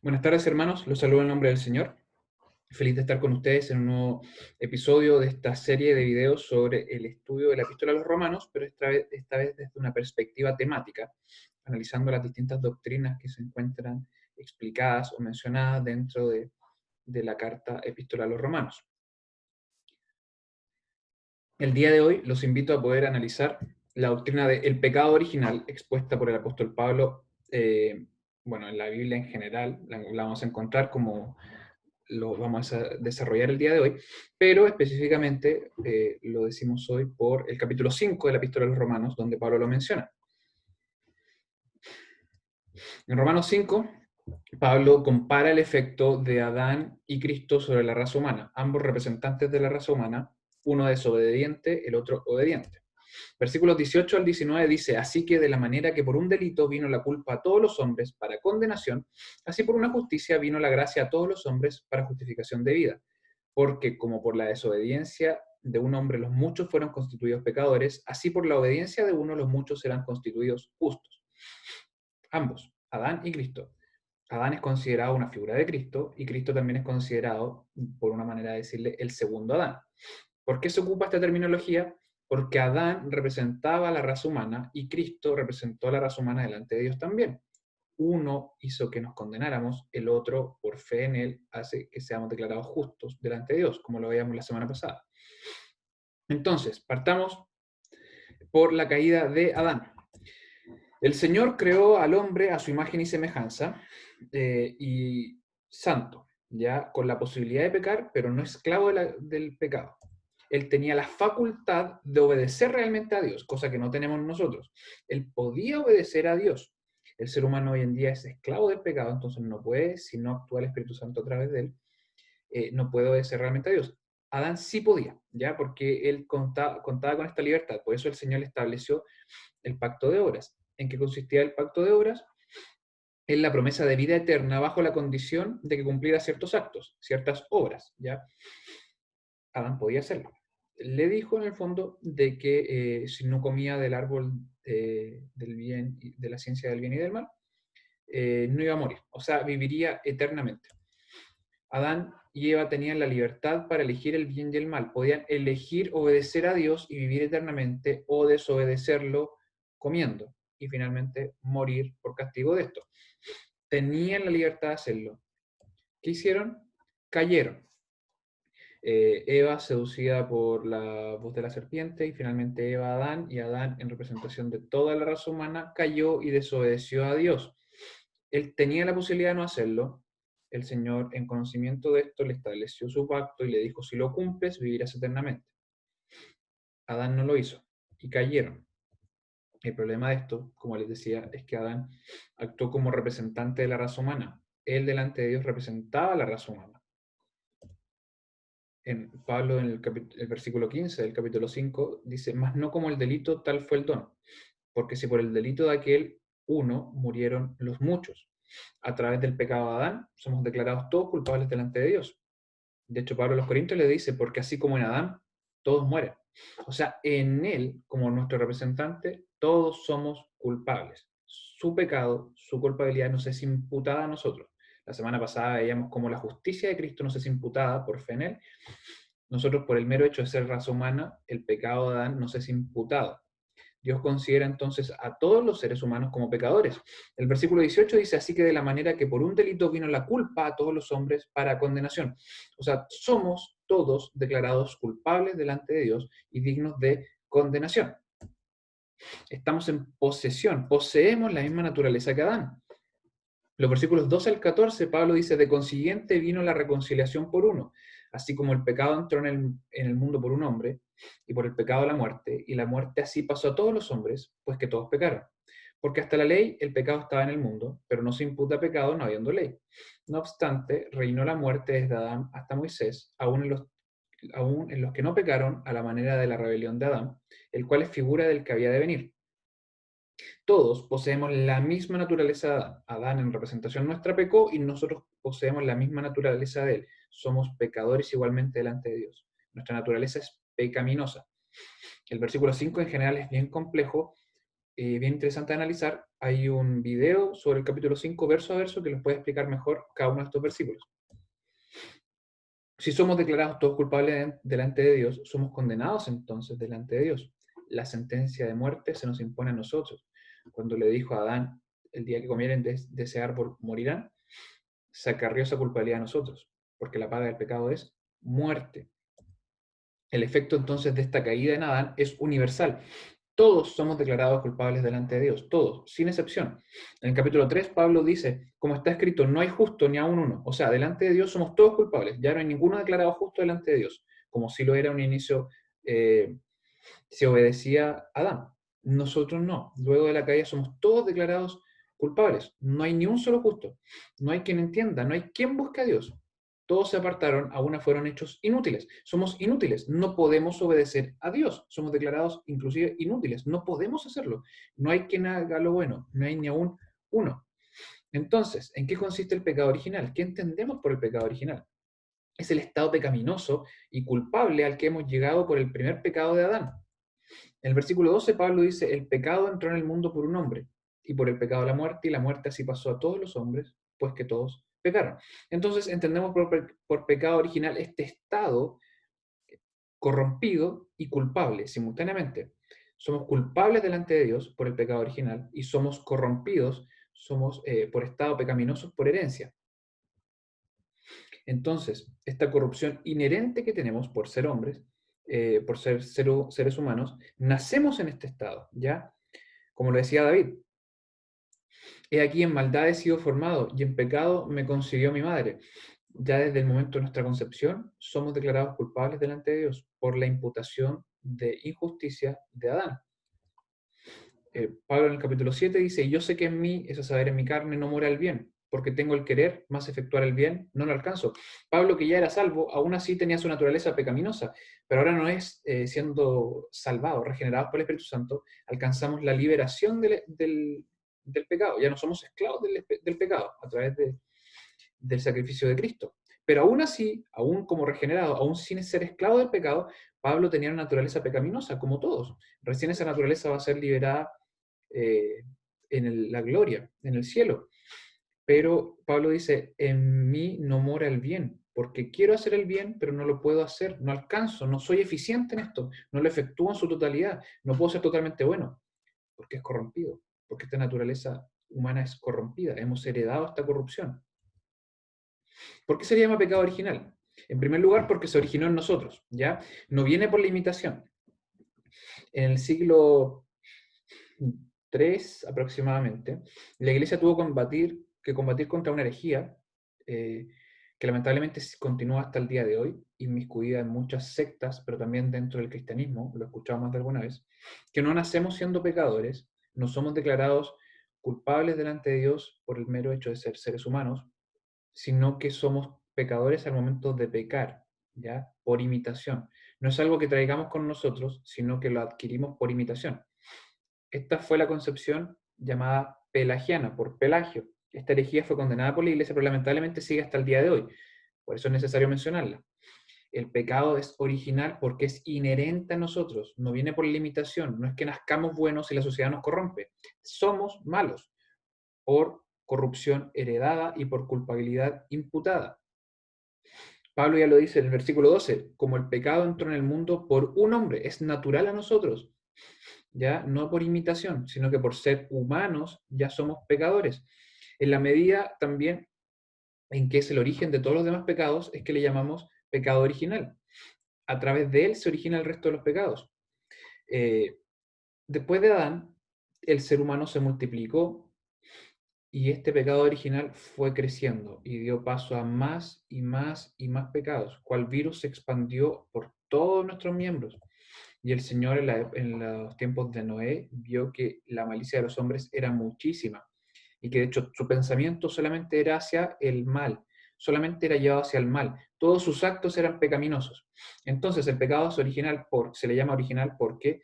Buenas tardes, hermanos. Los saludo en nombre del Señor. Feliz de estar con ustedes en un nuevo episodio de esta serie de videos sobre el estudio de la Epístola a los Romanos, pero esta vez desde una perspectiva temática, analizando las distintas doctrinas que se encuentran explicadas o mencionadas dentro de la carta Epístola a los Romanos. El día de hoy los invito a poder analizar la doctrina del pecado original expuesta por el apóstol Pablo. En la Biblia en general la vamos a encontrar como lo vamos a desarrollar el día de hoy, pero específicamente lo decimos hoy por el capítulo 5 de la Epístola a los Romanos, donde Pablo lo menciona. En Romanos 5, Pablo compara el efecto de Adán y Cristo sobre la raza humana, ambos representantes de la raza humana, uno desobediente, el otro obediente. Versículos 18 al 19 dice: así que de la manera que por un delito vino la culpa a todos los hombres para condenación, así por una justicia vino la gracia a todos los hombres para justificación de vida. Porque como por la desobediencia de un hombre los muchos fueron constituidos pecadores, así por la obediencia de uno los muchos serán constituidos justos. Ambos, Adán y Cristo. Adán es considerado una figura de Cristo y Cristo también es considerado, por una manera de decirle, el segundo Adán. ¿Por qué se ocupa esta terminología? Porque Adán representaba a la raza humana y Cristo representó a la raza humana delante de Dios también. Uno hizo que nos condenáramos, el otro, por fe en él, hace que seamos declarados justos delante de Dios, como lo veíamos la semana pasada. Entonces, partamos por la caída de Adán. El Señor creó al hombre a su imagen y semejanza, y santo, ya con la posibilidad de pecar, pero no esclavo del pecado. Él tenía la facultad de obedecer realmente a Dios, cosa que no tenemos nosotros. Él podía obedecer a Dios. El ser humano hoy en día es esclavo del pecado, entonces no puede, si no actúa el Espíritu Santo a través de él, no puede obedecer realmente a Dios. Adán sí podía, ¿ya? Porque él contaba con esta libertad. Por eso el Señor le estableció el pacto de obras. ¿En qué consistía el pacto de obras? En la promesa de vida eterna bajo la condición de que cumpliera ciertos actos, ciertas obras, ¿ya? Adán podía hacerlo. Le dijo en el fondo de que si no comía del árbol del bien, de la ciencia del bien y del mal, no iba a morir, o sea, viviría eternamente. Adán y Eva tenían la libertad para elegir el bien y el mal, podían elegir obedecer a Dios y vivir eternamente o desobedecerlo comiendo y finalmente morir por castigo de esto. Tenían la libertad de hacerlo. ¿Qué hicieron? Cayeron. Eva seducida por la voz de la serpiente y finalmente Eva a Adán, y Adán en representación de toda la raza humana cayó y desobedeció a Dios. Él tenía la posibilidad de no hacerlo. El Señor, en conocimiento de esto, le estableció su pacto y le dijo: si lo cumples, vivirás eternamente. Adán no lo hizo y cayeron. El problema de esto, como les decía, es que Adán actuó como representante de la raza humana. Él delante de Dios representaba a la raza humana. Pablo en el versículo 15 del capítulo 5 dice: mas no como el delito, tal fue el don. Porque si por el delito de aquel uno murieron los muchos, a través del pecado de Adán, somos declarados todos culpables delante de Dios. De hecho, Pablo a los Corintios le dice: porque así como en Adán, todos mueren. O sea, en él, como nuestro representante, todos somos culpables. Su pecado, su culpabilidad nos es imputada a nosotros. La semana pasada veíamos cómo la justicia de Cristo nos es imputada por fe en él. Nosotros, por el mero hecho de ser raza humana, el pecado de Adán nos es imputado. Dios considera entonces a todos los seres humanos como pecadores. El versículo 18 dice: así que de la manera que por un delito vino la culpa a todos los hombres para condenación. O sea, somos todos declarados culpables delante de Dios y dignos de condenación. Estamos en posesión, poseemos la misma naturaleza que Adán. Los versículos 12 al 14, Pablo dice: de consiguiente vino la reconciliación por uno, así como el pecado entró en el mundo por un hombre, y por el pecado la muerte, y la muerte así pasó a todos los hombres, pues que todos pecaron. Porque hasta la ley el pecado estaba en el mundo, pero no se imputa pecado no habiendo ley. No obstante, reinó la muerte desde Adán hasta Moisés, aún en los que no pecaron a la manera de la rebelión de Adán, el cual es figura del que había de venir. Todos poseemos la misma naturaleza de Adán. Adán en representación nuestra pecó y nosotros poseemos la misma naturaleza de él. Somos pecadores igualmente delante de Dios. Nuestra naturaleza es pecaminosa. El versículo 5 en general es bien complejo bien interesante de analizar. Hay un video sobre el capítulo 5, verso a verso, que les puede explicar mejor cada uno de estos versículos. Si somos declarados todos culpables delante de Dios, somos condenados entonces delante de Dios. La sentencia de muerte se nos impone a nosotros. Cuando le dijo a Adán, el día que comieren de ese árbol morirán, se acarrió esa culpabilidad a nosotros, porque la paga del pecado es muerte. El efecto entonces de esta caída en Adán es universal. Todos somos declarados culpables delante de Dios, todos, sin excepción. En el capítulo 3, Pablo dice, como está escrito, no hay justo ni aun uno. O sea, delante de Dios somos todos culpables. Ya no hay ninguno declarado justo delante de Dios, como si lo era un inicio, se obedecía a Adán. Nosotros no. Luego de la caída somos todos declarados culpables. No hay ni un solo justo. No hay quien entienda, no hay quien busque a Dios. Todos se apartaron, a una fueron hechos inútiles. Somos inútiles, no podemos obedecer a Dios. Somos declarados inclusive inútiles, no podemos hacerlo. No hay quien haga lo bueno, no hay ni aún uno. Entonces, ¿en qué consiste el pecado original? ¿Qué entendemos por el pecado original? Es el estado pecaminoso y culpable al que hemos llegado por el primer pecado de Adán. En el versículo 12, Pablo dice, el pecado entró en el mundo por un hombre, y por el pecado la muerte, y la muerte así pasó a todos los hombres, pues que todos pecaron. Entonces entendemos por pecado original este estado corrompido y culpable simultáneamente. Somos culpables delante de Dios por el pecado original y somos corrompidos, somos por estado pecaminosos por herencia. Entonces, esta corrupción inherente que tenemos por ser hombres, por ser seres humanos, nacemos en este estado, ¿ya? Como lo decía David, he aquí en maldad he sido formado y en pecado me concibió mi madre. Ya desde el momento de nuestra concepción somos declarados culpables delante de Dios por la imputación de injusticia de Adán. Pablo en el capítulo 7 dice, yo sé que en mí, es a saber, en mi carne no mora el bien, porque tengo el querer, más efectuar el bien, no lo alcanzo. Pablo, que ya era salvo, aún así tenía su naturaleza pecaminosa, pero ahora no es siendo salvados, regenerados por el Espíritu Santo, alcanzamos la liberación del pecado, ya no somos esclavos del pecado a través del sacrificio de Cristo. Pero aún así, aún como regenerado, aún sin ser esclavo del pecado, Pablo tenía una naturaleza pecaminosa, como todos. Recién esa naturaleza va a ser liberada en la gloria, en el cielo. Pero Pablo dice, en mí no mora el bien, porque quiero hacer el bien, pero no lo puedo hacer, no alcanzo, no soy eficiente en esto, no lo efectúo en su totalidad, no puedo ser totalmente bueno, porque es corrompido, porque esta naturaleza humana es corrompida, hemos heredado esta corrupción. ¿Por qué se llama pecado original? En primer lugar, porque se originó en nosotros, ¿ya? No viene por la imitación. En el siglo III aproximadamente, la iglesia tuvo que combatir contra una herejía que lamentablemente continúa hasta el día de hoy, inmiscuida en muchas sectas, pero también dentro del cristianismo, lo he escuchado más de alguna vez, que no nacemos siendo pecadores, no somos declarados culpables delante de Dios por el mero hecho de ser seres humanos, sino que somos pecadores al momento de pecar, ¿ya? Por imitación. No es algo que traigamos con nosotros, sino que lo adquirimos por imitación. Esta fue la concepción llamada pelagiana, por Pelagio. Esta herejía fue condenada por la Iglesia, pero lamentablemente sigue hasta el día de hoy. Por eso es necesario mencionarla. El pecado es original porque es inherente a nosotros, no viene por limitación, no es que nazcamos buenos y la sociedad nos corrompe. Somos malos por corrupción heredada y por culpabilidad imputada. Pablo ya lo dice en el versículo 12, como el pecado entró en el mundo por un hombre, es natural a nosotros, ya no por imitación, sino que por ser humanos ya somos pecadores. En la medida también en que es el origen de todos los demás pecados, es que le llamamos pecado original. A través de él se origina el resto de los pecados. Eh, Después de Adán, el ser humano se multiplicó y este pecado original fue creciendo y dio paso a más y más y más pecados, cual virus se expandió por todos nuestros miembros. Y el Señor en los tiempos de Noé vio que la malicia de los hombres era muchísima y que de hecho su pensamiento solamente era hacia el mal, solamente era llevado hacia el mal. Todos sus actos eran pecaminosos. Entonces el pecado es original, se le llama original porque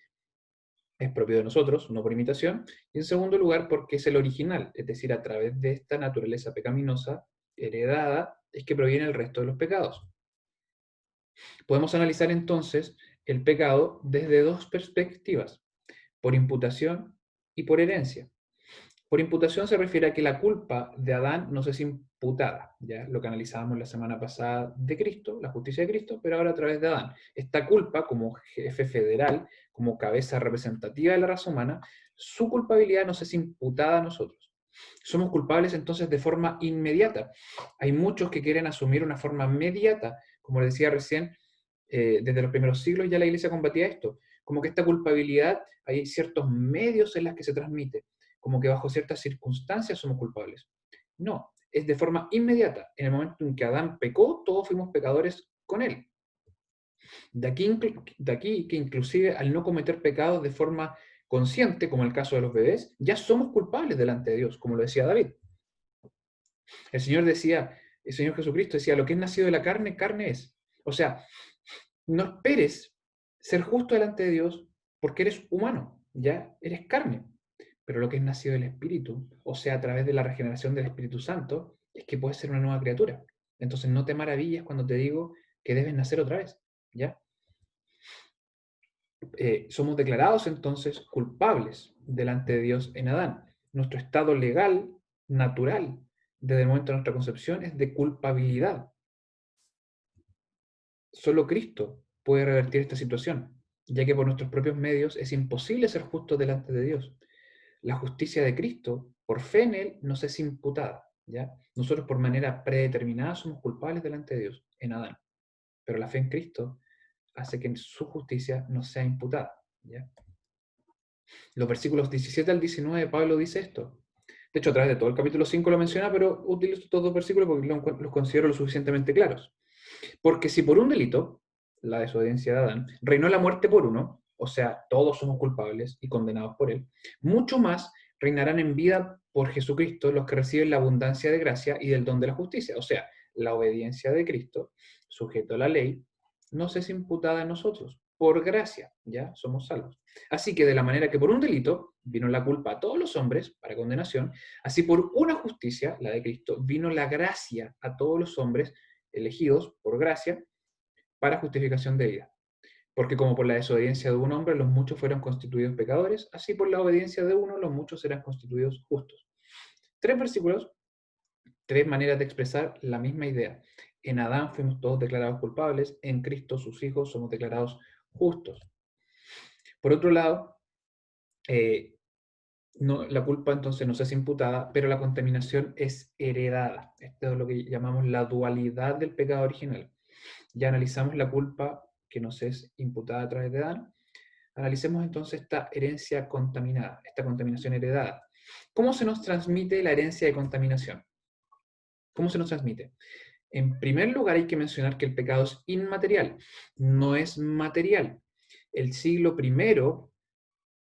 es propio de nosotros, no por imitación, y en segundo lugar porque es el original, es decir, a través de esta naturaleza pecaminosa heredada es que proviene el resto de los pecados. Podemos analizar entonces el pecado desde dos perspectivas, por imputación y por herencia. Por imputación se refiere a que la culpa de Adán nos es imputada, ¿ya? Lo que analizábamos la semana pasada de Cristo, la justicia de Cristo, pero ahora a través de Adán. Esta culpa, como jefe federal, como cabeza representativa de la raza humana, su culpabilidad nos es imputada a nosotros. Somos culpables entonces de forma inmediata. Hay muchos que quieren asumir una forma mediata, como decía recién, desde los primeros siglos ya la Iglesia combatía esto, como que esta culpabilidad hay ciertos medios en los que se transmite, como que bajo ciertas circunstancias somos culpables. No, es de forma inmediata. En el momento en que Adán pecó, todos fuimos pecadores con él. De aquí que inclusive al no cometer pecados de forma consciente, como el caso de los bebés, ya somos culpables delante de Dios, como lo decía David. El Señor decía, el Señor Jesucristo decía, lo que es nacido de la carne, carne es. O sea, no esperes ser justo delante de Dios porque eres humano, ya eres carne. Pero lo que es nacido del Espíritu, o sea, a través de la regeneración del Espíritu Santo, es que puedes ser una nueva criatura. Entonces no te maravilles cuando te digo que debes nacer otra vez, ¿ya? Somos declarados entonces culpables delante de Dios en Adán. Nuestro estado legal, natural, desde el momento de nuestra concepción, es de culpabilidad. Solo Cristo puede revertir esta situación, ya que por nuestros propios medios es imposible ser justos delante de Dios. La justicia de Cristo, por fe en Él, nos es imputada, ¿ya? Nosotros por manera predeterminada somos culpables delante de Dios, en Adán. Pero la fe en Cristo hace que su justicia nos sea imputada, ¿ya? Los versículos 17 al 19 Pablo dice esto. De hecho, a través de todo el capítulo 5 lo menciona, pero utilizo estos dos versículos porque los considero lo suficientemente claros. Porque si por un delito, la desobediencia de Adán, reinó la muerte por uno, o sea, todos somos culpables y condenados por él, mucho más reinarán en vida por Jesucristo los que reciben la abundancia de gracia y del don de la justicia. O sea, la obediencia de Cristo, sujeto a la ley, nos es imputada a nosotros. Por gracia, ya somos salvos. Así que de la manera que por un delito vino la culpa a todos los hombres para condenación, así por una justicia, la de Cristo, vino la gracia a todos los hombres elegidos por gracia para justificación de vida. Porque como por la desobediencia de un hombre los muchos fueron constituidos pecadores, así por la obediencia de uno los muchos serán constituidos justos. Tres versículos, tres maneras de expresar la misma idea. En Adán fuimos todos declarados culpables, en Cristo sus hijos somos declarados justos. Por otro lado, no, la culpa entonces no se es imputada, pero la contaminación es heredada. Esto es lo que llamamos la dualidad del pecado original. Ya analizamos la culpa que nos es imputada a través de Adán. Analicemos entonces esta herencia contaminada, esta contaminación heredada. ¿Cómo se nos transmite la herencia de contaminación? ¿Cómo se nos transmite? En primer lugar, hay que mencionar que el pecado es inmaterial, no es material. El siglo primero,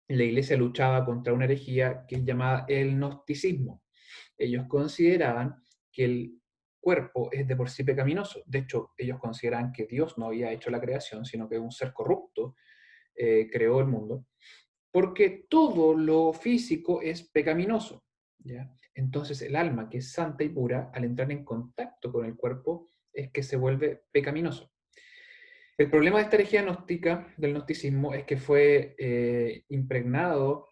la iglesia luchaba contra una herejía que es llamada el gnosticismo. Ellos consideraban que el cuerpo es de por sí pecaminoso. De hecho, ellos consideraban que Dios no había hecho la creación, sino que un ser corrupto creó el mundo, porque todo lo físico es pecaminoso, ¿ya? Entonces el alma, que es santa y pura, al entrar en contacto con el cuerpo, es que se vuelve pecaminoso. El problema de esta herejía gnóstica, del gnosticismo, es que fue impregnado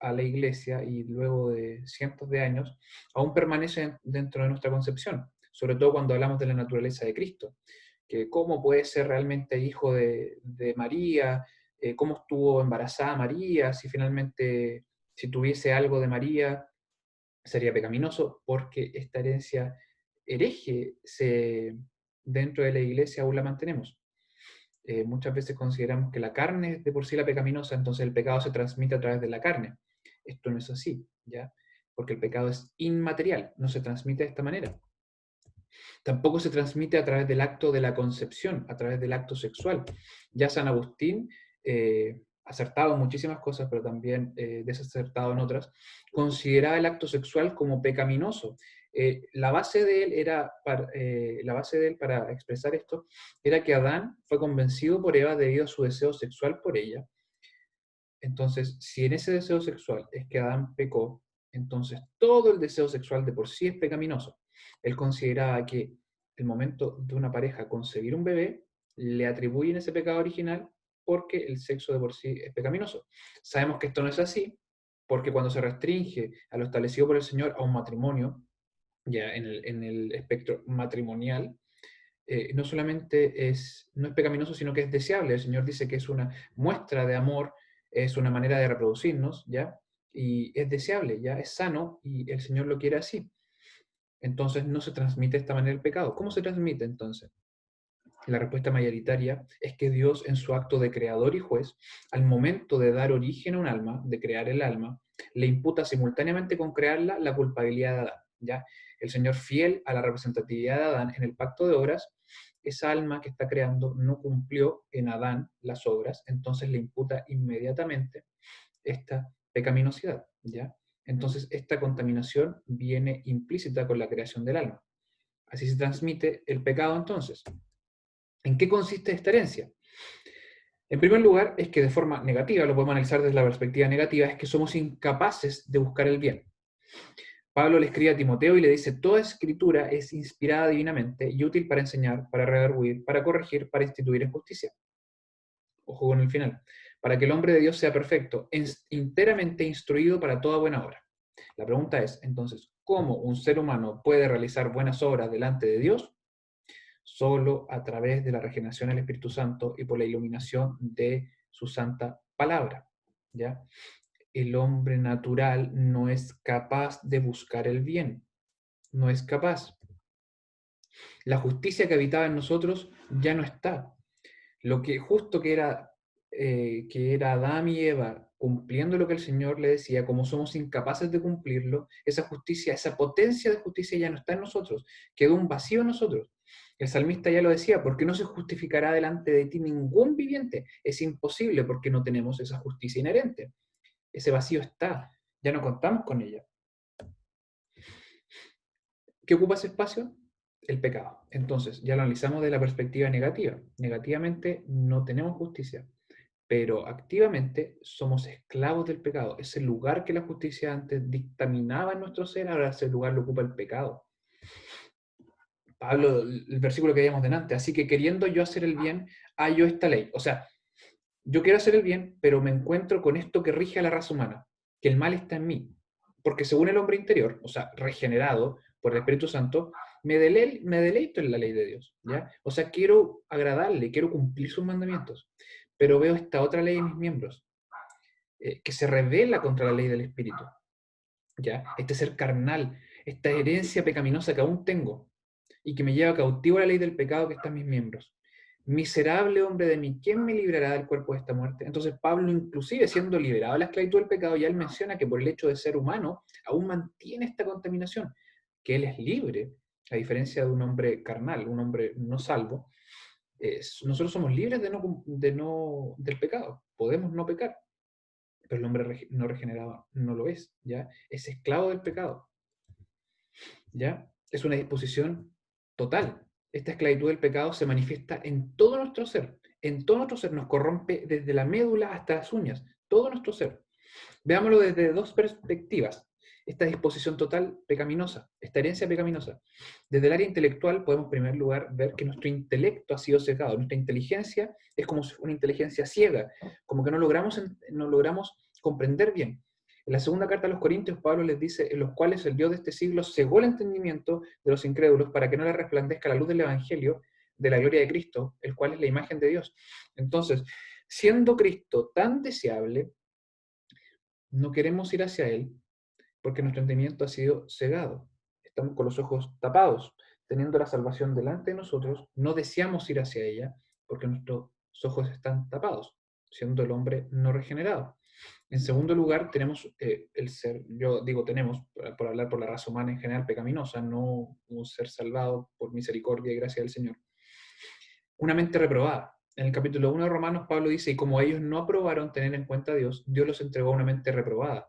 a la iglesia y luego de cientos de años, aún permanece dentro de nuestra concepción, sobre todo cuando hablamos de la naturaleza de Cristo, que cómo puede ser realmente hijo de María, cómo estuvo embarazada María, si finalmente, si tuviese algo de María, sería pecaminoso, porque esta herencia hereje dentro de la iglesia aún la mantenemos. Muchas veces consideramos que la carne es de por sí la pecaminosa, entonces el pecado se transmite a través de la carne. Esto no es así, ¿ya? Porque el pecado es inmaterial, no se transmite de esta manera. Tampoco se transmite a través del acto de la concepción, a través del acto sexual. Ya San Agustín, acertado en muchísimas cosas, pero también desacertado en otras, consideraba el acto sexual como pecaminoso. La base de él para expresar esto era que Adán fue convencido por Eva debido a su deseo sexual por ella. Entonces, si en ese deseo sexual es que Adán pecó, entonces todo el deseo sexual de por sí es pecaminoso. Él consideraba que el momento de una pareja concebir un bebé le atribuyen ese pecado original porque el sexo de por sí es pecaminoso. Sabemos que esto no es así, porque cuando se restringe a lo establecido por el Señor a un matrimonio, ya en el espectro matrimonial, no solamente no es pecaminoso, sino que es deseable. El Señor dice que es una muestra de amor, es una manera de reproducirnos, ¿ya? Y es deseable, ¿ya? Es sano y el Señor lo quiere así. Entonces no se transmite de esta manera el pecado. ¿Cómo se transmite entonces? La respuesta mayoritaria es que Dios, en su acto de creador y juez, al momento de dar origen a un alma, de crear el alma, le imputa simultáneamente con crearla la culpabilidad de Adán. ¿Ya? El Señor, fiel a la representatividad de Adán en el pacto de obras, esa alma que está creando no cumplió en Adán las obras, entonces le imputa inmediatamente esta pecaminosidad. ¿Ya? Entonces, esta contaminación viene implícita con la creación del alma. Así se transmite el pecado entonces. ¿En qué consiste esta herencia? En primer lugar, es que de forma negativa, lo podemos analizar desde la perspectiva negativa, es que somos incapaces de buscar el bien. Pablo le escribe a Timoteo y le dice, toda escritura es inspirada divinamente y útil para enseñar, para redarguir, para corregir, para instituir en justicia. Ojo con el final. Para que el hombre de Dios sea perfecto, enteramente instruido para toda buena obra. La pregunta es, entonces, ¿cómo un ser humano puede realizar buenas obras delante de Dios? Solo a través de la regeneración del Espíritu Santo y por la iluminación de su santa palabra. ¿Ya? El hombre natural no es capaz de buscar el bien, no es capaz. La justicia que habitaba en nosotros ya no está. Lo que justo que era Adán y Eva cumpliendo lo que el Señor le decía, como somos incapaces de cumplirlo, esa justicia, esa potencia de justicia ya no está en nosotros, quedó un vacío en nosotros. El salmista ya lo decía, porque no se justificará delante de ti ningún viviente. Es imposible porque no tenemos esa justicia inherente. Ese vacío está, ya no contamos con ella. ¿Qué ocupa ese espacio? El pecado. Entonces, ya lo analizamos de la perspectiva negativa. Negativamente no tenemos justicia, pero activamente somos esclavos del pecado. Ese lugar que la justicia antes dictaminaba en nuestro ser, ahora ese lugar lo ocupa el pecado. Pablo, el versículo que veíamos delante, así que queriendo yo hacer el bien, hallo esta ley. O sea, yo quiero hacer el bien, pero me encuentro con esto que rige a la raza humana, que el mal está en mí. Porque según el hombre interior, o sea, regenerado por el Espíritu Santo, me deleito en la ley de Dios, ¿ya? O sea, quiero agradarle, quiero cumplir sus mandamientos, pero veo esta otra ley en mis miembros, que se revela contra la ley del Espíritu, ¿ya? Este ser carnal, esta herencia pecaminosa que aún tengo, y que me lleva cautivo a la ley del pecado que está en mis miembros. Miserable hombre de mí, ¿quién me librará del cuerpo de esta muerte? Entonces Pablo, inclusive siendo liberado de la esclavitud del pecado, ya él menciona que por el hecho de ser humano, aún mantiene esta contaminación, que él es libre, a diferencia de un hombre carnal, un hombre no salvo. Nosotros somos libres del pecado, podemos no pecar, pero el hombre no regenerado no lo es, ¿ya? Es esclavo del pecado, ¿ya? Es una disposición total. Esta esclavitud del pecado se manifiesta en todo nuestro ser. En todo nuestro ser nos corrompe desde la médula hasta las uñas. Todo nuestro ser. Veámoslo desde dos perspectivas. Esta disposición total pecaminosa, esta herencia pecaminosa. Desde el área intelectual podemos en primer lugar ver que nuestro intelecto ha sido cegado. Nuestra inteligencia es como una inteligencia ciega, como que no logramos comprender bien. En la segunda carta a los Corintios, Pablo les dice, en los cuales el Dios de este siglo cegó el entendimiento de los incrédulos para que no les resplandezca la luz del Evangelio de la gloria de Cristo, el cual es la imagen de Dios. Entonces, siendo Cristo tan deseable, no queremos ir hacia Él porque nuestro entendimiento ha sido cegado. Estamos con los ojos tapados, teniendo la salvación delante de nosotros, no deseamos ir hacia ella porque nuestros ojos están tapados, siendo el hombre no regenerado. En segundo lugar, tenemos el ser, yo digo tenemos, por hablar por la raza humana en general, pecaminosa, no un ser salvado por misericordia y gracia del Señor. Una mente reprobada. En el capítulo 1 de Romanos, Pablo dice, y como ellos no aprobaron tener en cuenta a Dios, Dios los entregó a una mente reprobada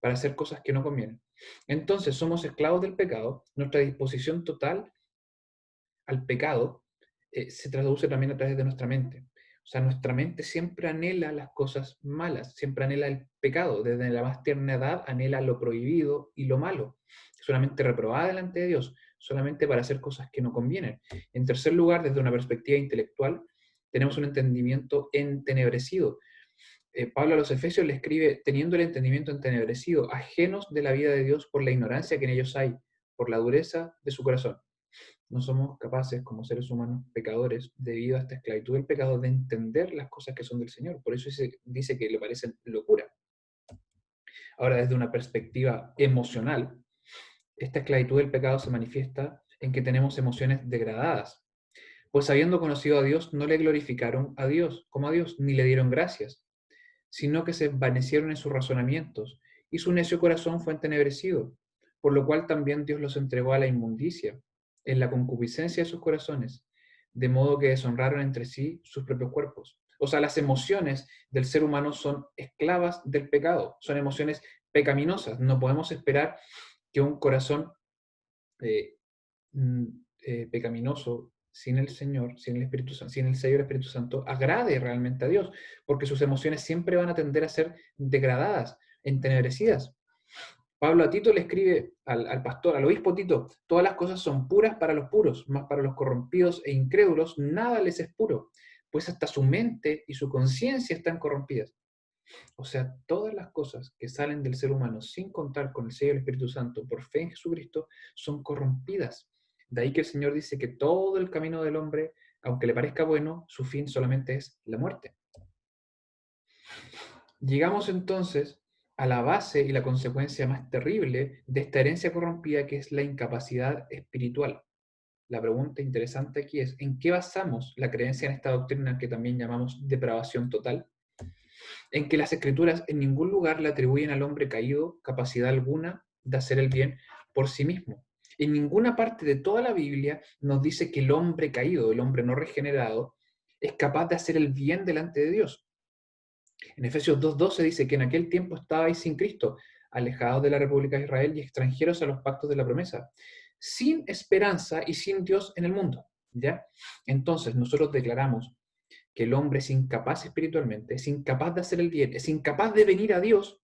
para hacer cosas que no convienen. Entonces somos esclavos del pecado, nuestra disposición total al pecado se traduce también a través de nuestra mente. O sea, nuestra mente siempre anhela las cosas malas, siempre anhela el pecado, desde la más tierna edad anhela lo prohibido y lo malo. Es una mente reprobada delante de Dios, solamente para hacer cosas que no convienen. En tercer lugar, desde una perspectiva intelectual, tenemos un entendimiento entenebrecido. Pablo a los Efesios le escribe, teniendo el entendimiento entenebrecido, ajenos de la vida de Dios por la ignorancia que en ellos hay, por la dureza de su corazón. No somos capaces, como seres humanos pecadores, debido a esta esclavitud del pecado, de entender las cosas que son del Señor. Por eso dice que le parecen locura. Ahora, desde una perspectiva emocional, esta esclavitud del pecado se manifiesta en que tenemos emociones degradadas. Pues habiendo conocido a Dios, no le glorificaron a Dios como a Dios, ni le dieron gracias, sino que se envanecieron en sus razonamientos, y su necio corazón fue entenebrecido, por lo cual también Dios los entregó a la inmundicia, en la concupiscencia de sus corazones, de modo que deshonraron entre sí sus propios cuerpos. O sea, las emociones del ser humano son esclavas del pecado, son emociones pecaminosas. No podemos esperar que un corazón eh, pecaminoso sin el Señor, sin el Espíritu Santo, sin el sello del Espíritu Santo, agrade realmente a Dios, porque sus emociones siempre van a tender a ser degradadas, entenebrecidas. Pablo a Tito le escribe al pastor, al obispo Tito, todas las cosas son puras para los puros, mas para los corrompidos e incrédulos nada les es puro, pues hasta su mente y su conciencia están corrompidas. O sea, todas las cosas que salen del ser humano sin contar con el sello del Espíritu Santo por fe en Jesucristo son corrompidas. De ahí que el Señor dice que todo el camino del hombre, aunque le parezca bueno, su fin solamente es la muerte. Llegamos entonces a la base y la consecuencia más terrible de esta herencia corrompida, que es la incapacidad espiritual. La pregunta interesante aquí es, ¿en qué basamos la creencia en esta doctrina que también llamamos depravación total? En que las Escrituras en ningún lugar le atribuyen al hombre caído capacidad alguna de hacer el bien por sí mismo. En ninguna parte de toda la Biblia nos dice que el hombre caído, el hombre no regenerado, es capaz de hacer el bien delante de Dios. En Efesios 2:12 dice que en aquel tiempo estabais sin Cristo, alejados de la República de Israel y extranjeros a los pactos de la promesa, sin esperanza y sin Dios en el mundo. ¿Ya? Entonces nosotros declaramos que el hombre es incapaz espiritualmente, es incapaz de hacer el bien, es incapaz de venir a Dios,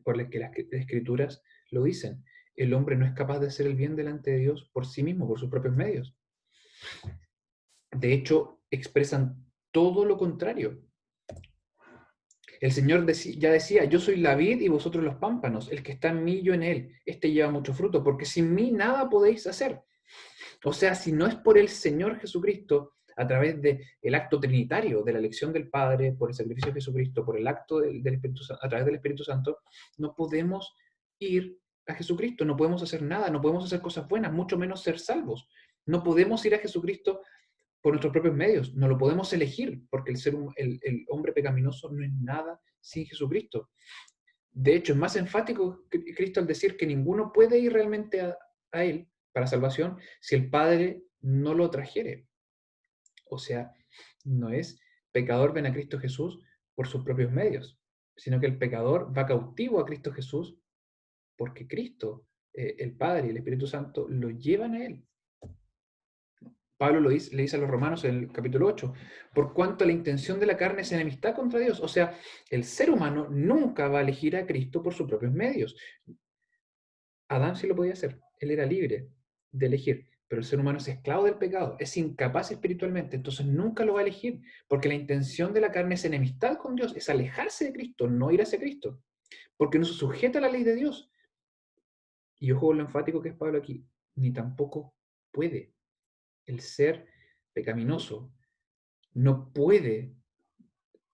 por lo que las Escrituras lo dicen. El hombre no es capaz de hacer el bien delante de Dios por sí mismo, por sus propios medios. De hecho, expresan todo lo contrario. El Señor ya decía, yo soy la vid y vosotros los pámpanos, el que está en mí, yo en él. Este lleva mucho fruto, porque sin mí nada podéis hacer. O sea, si no es por el Señor Jesucristo, a través del acto trinitario, de la elección del Padre, por el sacrificio de Jesucristo, por el acto del Espíritu Santo, a través del Espíritu Santo, no podemos ir a Jesucristo, no podemos hacer nada, no podemos hacer cosas buenas, mucho menos ser salvos. No podemos ir a Jesucristo por nuestros propios medios, no lo podemos elegir, porque el hombre pecaminoso no es nada sin Jesucristo. De hecho, es más enfático Cristo al decir que ninguno puede ir realmente a Él para salvación si el Padre no lo trajere. O sea, no es pecador ven a Cristo Jesús por sus propios medios, sino que el pecador va cautivo a Cristo Jesús porque Cristo, el Padre y el Espíritu Santo lo llevan a Él. Pablo le dice a los romanos en el capítulo 8, por cuanto la intención de la carne es enemistad contra Dios. O sea, el ser humano nunca va a elegir a Cristo por sus propios medios. Adán sí lo podía hacer, él era libre de elegir, pero el ser humano es esclavo del pecado, es incapaz espiritualmente, entonces nunca lo va a elegir, porque la intención de la carne es enemistad con Dios, es alejarse de Cristo, no ir hacia Cristo, porque no se sujeta a la ley de Dios. Y ojo con lo enfático que es Pablo aquí, ni tampoco puede. El ser pecaminoso no puede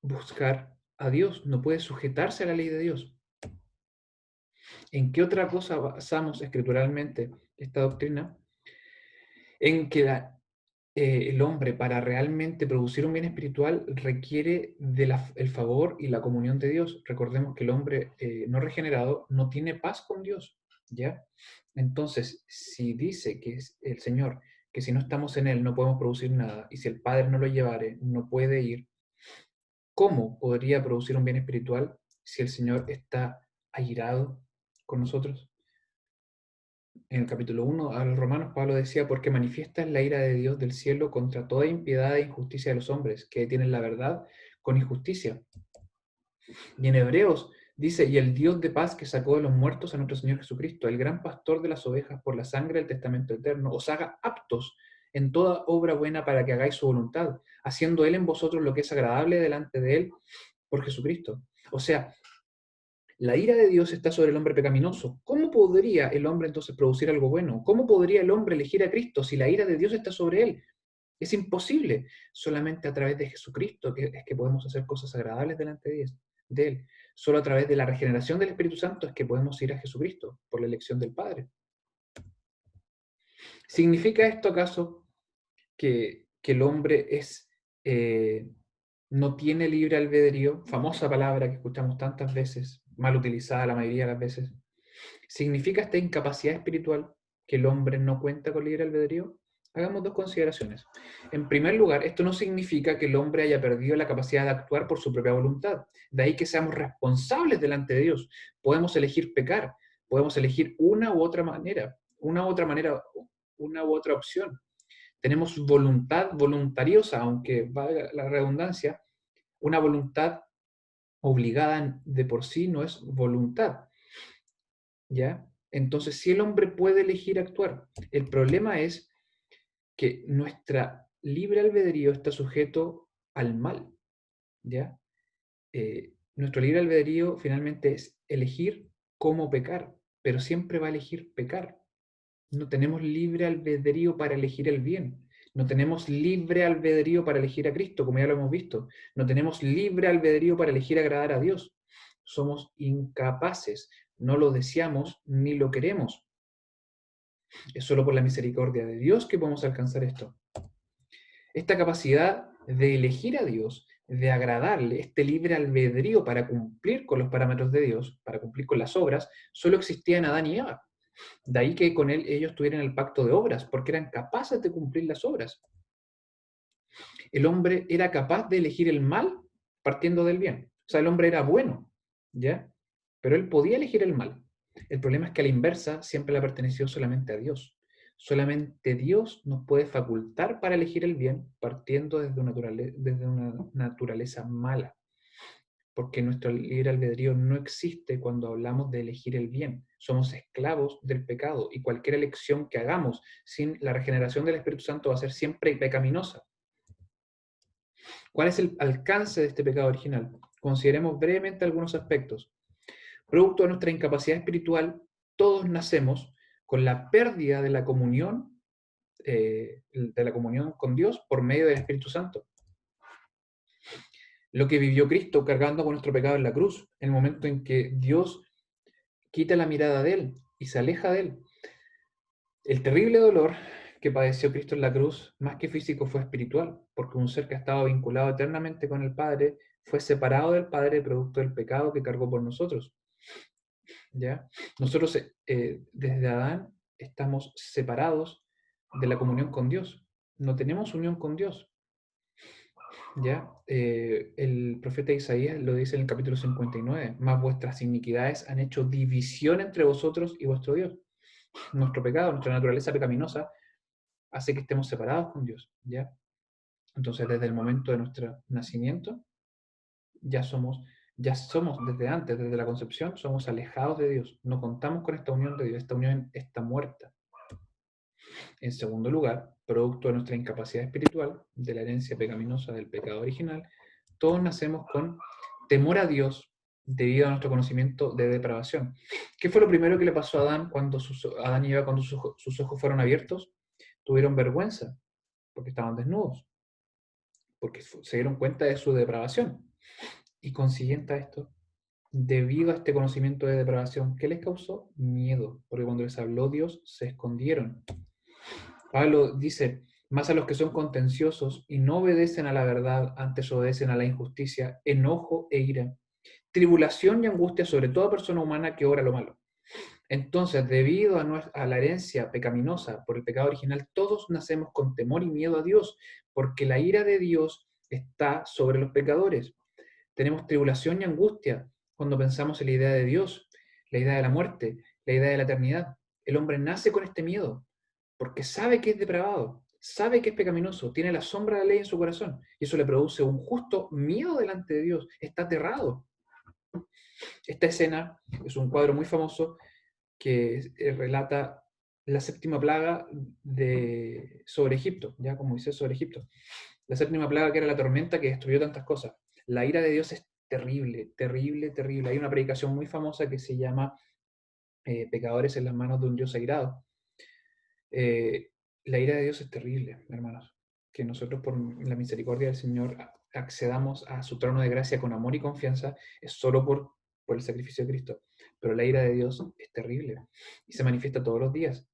buscar a Dios, no puede sujetarse a la ley de Dios. ¿En qué otra cosa basamos escrituralmente esta doctrina? En que el hombre, para realmente producir un bien espiritual, requiere del favor y la comunión de Dios. Recordemos que el hombre no regenerado no tiene paz con Dios, ¿ya? Entonces, si dice que es el Señor, que si no estamos en Él no podemos producir nada, y si el Padre no lo llevare, no puede ir, ¿cómo podría producir un bien espiritual si el Señor está airado con nosotros? En el capítulo 1 a los Romanos, Pablo decía, porque manifiesta la ira de Dios del cielo contra toda impiedad e injusticia de los hombres, que detienen la verdad con injusticia. Y en Hebreos dice, y el Dios de paz que sacó de los muertos a nuestro Señor Jesucristo, el gran pastor de las ovejas por la sangre del testamento eterno, os haga aptos en toda obra buena para que hagáis su voluntad, haciendo Él en vosotros lo que es agradable delante de Él por Jesucristo. O sea, la ira de Dios está sobre el hombre pecaminoso. ¿Cómo podría el hombre entonces producir algo bueno? ¿Cómo podría el hombre elegir a Cristo si la ira de Dios está sobre él? Es imposible. Solamente a través de Jesucristo es que podemos hacer cosas agradables delante de Él. Solo a través de la regeneración del Espíritu Santo es que podemos ir a Jesucristo por la elección del Padre. ¿Significa esto acaso que el hombre no tiene libre albedrío? Famosa palabra que escuchamos tantas veces, mal utilizada la mayoría de las veces. ¿Significa esta incapacidad espiritual que el hombre no cuenta con libre albedrío? Hagamos dos consideraciones. En primer lugar, esto no significa que el hombre haya perdido la capacidad de actuar por su propia voluntad. De ahí que seamos responsables delante de Dios. Podemos elegir pecar, podemos elegir una u otra manera, una u otra opción. Tenemos voluntad voluntariosa, aunque valga la redundancia, una voluntad obligada de por sí no es voluntad. ¿Ya? Entonces, si el hombre puede elegir actuar, el problema es que nuestra libre albedrío está sujeto al mal, ¿ya? Nuestro libre albedrío finalmente es elegir cómo pecar, pero siempre va a elegir pecar. No tenemos libre albedrío para elegir el bien. No tenemos libre albedrío para elegir a Cristo, como ya lo hemos visto. No tenemos libre albedrío para elegir agradar a Dios. Somos incapaces, no lo deseamos ni lo queremos. Es solo por la misericordia de Dios que podemos alcanzar esto. Esta capacidad de elegir a Dios, de agradarle, este libre albedrío para cumplir con los parámetros de Dios, para cumplir con las obras, solo existía en Adán y Eva. De ahí que con él ellos tuvieran el pacto de obras, porque eran capaces de cumplir las obras. El hombre era capaz de elegir el mal partiendo del bien. O sea, el hombre era bueno, ¿ya? Pero él podía elegir el mal. El problema es que a la inversa siempre le perteneció solamente a Dios. Solamente Dios nos puede facultar para elegir el bien partiendo desde una naturaleza mala. Porque nuestro libre albedrío no existe cuando hablamos de elegir el bien. Somos esclavos del pecado y cualquier elección que hagamos sin la regeneración del Espíritu Santo va a ser siempre pecaminosa. ¿Cuál es el alcance de este pecado original? Consideremos brevemente algunos aspectos. Producto de nuestra incapacidad espiritual, todos nacemos con la pérdida de la comunión con Dios por medio del Espíritu Santo. Lo que vivió Cristo cargando con nuestro pecado en la cruz, en el momento en que Dios quita la mirada de Él y se aleja de Él. El terrible dolor que padeció Cristo en la cruz, más que físico, fue espiritual, porque un ser que estaba vinculado eternamente con el Padre fue separado del Padre producto del pecado que cargó por nosotros. ¿Ya? Nosotros desde Adán estamos separados de la comunión con Dios. No tenemos unión con Dios. ¿Ya? El profeta Isaías lo dice en el capítulo 59, más vuestras iniquidades han hecho división entre vosotros y vuestro Dios. Nuestro pecado, nuestra naturaleza pecaminosa, hace que estemos separados con Dios, ¿ya? Entonces, desde el momento de nuestro nacimiento, ya somos desde antes, desde la concepción, somos alejados de Dios. No contamos con esta unión de Dios, esta unión está muerta. En segundo lugar, producto de nuestra incapacidad espiritual, de la herencia pecaminosa del pecado original, todos nacemos con temor a Dios debido a nuestro conocimiento de depravación. ¿Qué fue lo primero que le pasó a Adán cuando Adán y Eva, cuando sus ojos fueron abiertos? Tuvieron vergüenza, porque estaban desnudos, porque se dieron cuenta de su depravación. Y consiguiente a esto, debido a este conocimiento de depravación, ¿qué les causó? Miedo, porque cuando les habló Dios, se escondieron. Pablo dice, más a los que son contenciosos y no obedecen a la verdad, antes obedecen a la injusticia, enojo e ira, tribulación y angustia sobre toda persona humana que obra lo malo. Entonces, debido a la herencia pecaminosa por el pecado original, todos nacemos con temor y miedo a Dios, porque la ira de Dios está sobre los pecadores. Tenemos tribulación y angustia cuando pensamos en la idea de Dios, la idea de la muerte, la idea de la eternidad. El hombre nace con este miedo, porque sabe que es depravado, sabe que es pecaminoso, tiene la sombra de la ley en su corazón, y eso le produce un justo miedo delante de Dios, está aterrado. Esta escena es un cuadro muy famoso que relata la séptima plaga sobre Egipto, ya como dice sobre Egipto. La séptima plaga que era la tormenta que destruyó tantas cosas. La ira de Dios es terrible, terrible, terrible. Hay una predicación muy famosa que se llama Pecadores en las manos de un Dios airado. La ira de Dios es terrible, hermanos. Que nosotros por la misericordia del Señor accedamos a su trono de gracia con amor y confianza es solo por el sacrificio de Cristo. Pero la ira de Dios es terrible y se manifiesta todos los días.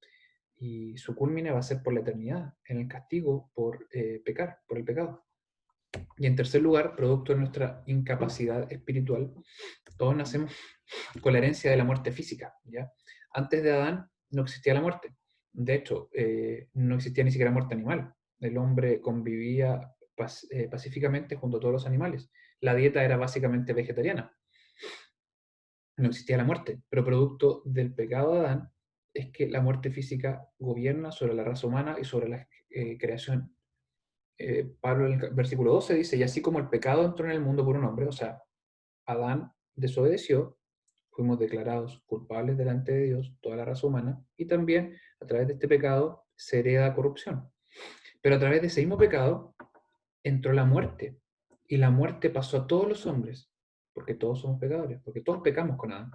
Y su culmine va a ser por la eternidad, en el castigo por pecar, por el pecado. Y en tercer lugar, producto de nuestra incapacidad espiritual, todos nacemos con la herencia de la muerte física, ¿ya? Antes de Adán no existía la muerte. De hecho, no existía ni siquiera muerte animal. El hombre convivía pacíficamente junto a todos los animales. La dieta era básicamente vegetariana. No existía la muerte, pero producto del pecado de Adán es que la muerte física gobierna sobre la raza humana y sobre la creación. Pablo en el versículo 12 dice, y así como el pecado entró en el mundo por un hombre, o sea, Adán desobedeció, fuimos declarados culpables delante de Dios, toda la raza humana, y también a través de este pecado se hereda corrupción. Pero a través de ese mismo pecado entró la muerte, y la muerte pasó a todos los hombres, porque todos somos pecadores, porque todos pecamos con Adán.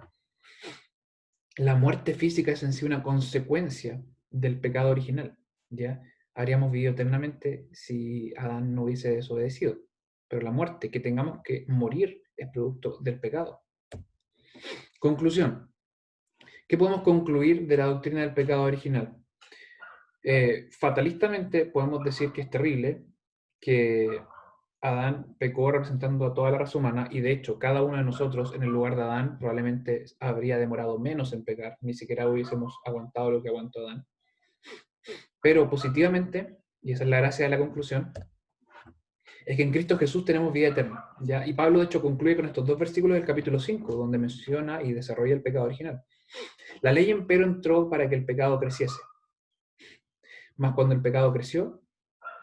La muerte física es en sí una consecuencia del pecado original, ¿ya? Habríamos vivido eternamente si Adán no hubiese desobedecido, pero la muerte, que tengamos que morir, es producto del pecado. Conclusión. ¿Qué podemos concluir de la doctrina del pecado original? Fatalistamente podemos decir que es terrible, que Adán pecó representando a toda la raza humana y de hecho cada uno de nosotros en el lugar de Adán probablemente habría demorado menos en pecar, ni siquiera hubiésemos aguantado lo que aguantó Adán. Pero positivamente, y esa es la gracia de la conclusión, es que en Cristo Jesús tenemos vida eterna, ¿ya? Y Pablo de hecho concluye con estos dos versículos del capítulo 5, donde menciona y desarrolla el pecado original. La ley empero entró para que el pecado creciese, mas cuando el pecado creció,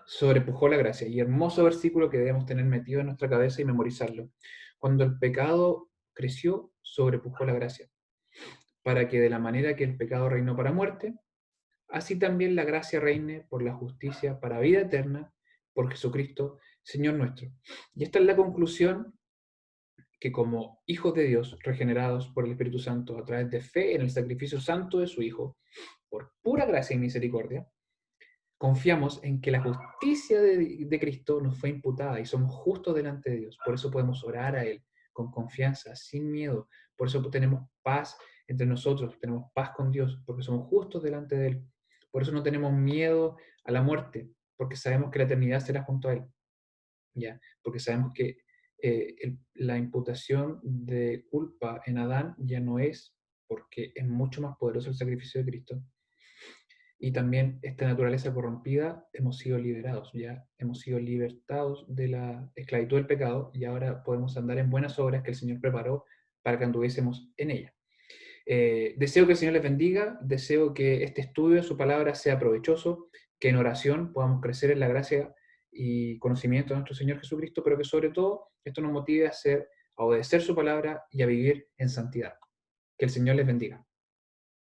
sobrepujó la gracia. Y hermoso versículo que debemos tener metido en nuestra cabeza y memorizarlo. Cuando el pecado creció, sobrepujó la gracia. Para que de la manera que el pecado reinó para muerte, así también la gracia reine por la justicia para vida eterna, por Jesucristo, Señor nuestro. Y esta es la conclusión que como hijos de Dios, regenerados por el Espíritu Santo a través de fe en el sacrificio santo de su Hijo, por pura gracia y misericordia, confiamos en que la justicia de Cristo nos fue imputada y somos justos delante de Dios. Por eso podemos orar a Él con confianza, sin miedo. Por eso tenemos paz entre nosotros, tenemos paz con Dios, porque somos justos delante de Él. Por eso no tenemos miedo a la muerte, porque sabemos que la eternidad será junto a Él. ¿Ya? Porque sabemos que la imputación de culpa en Adán ya no es, porque es mucho más poderoso el sacrificio de Cristo. Y también esta naturaleza corrompida hemos sido liberados, ya hemos sido libertados de la esclavitud del pecado y ahora podemos andar en buenas obras que el Señor preparó para que anduviésemos en ella. Deseo que el Señor les bendiga, deseo que este estudio de su palabra sea provechoso, que en oración podamos crecer en la gracia y conocimiento de nuestro Señor Jesucristo, pero que sobre todo esto nos motive a obedecer su palabra y a vivir en santidad. Que el Señor les bendiga.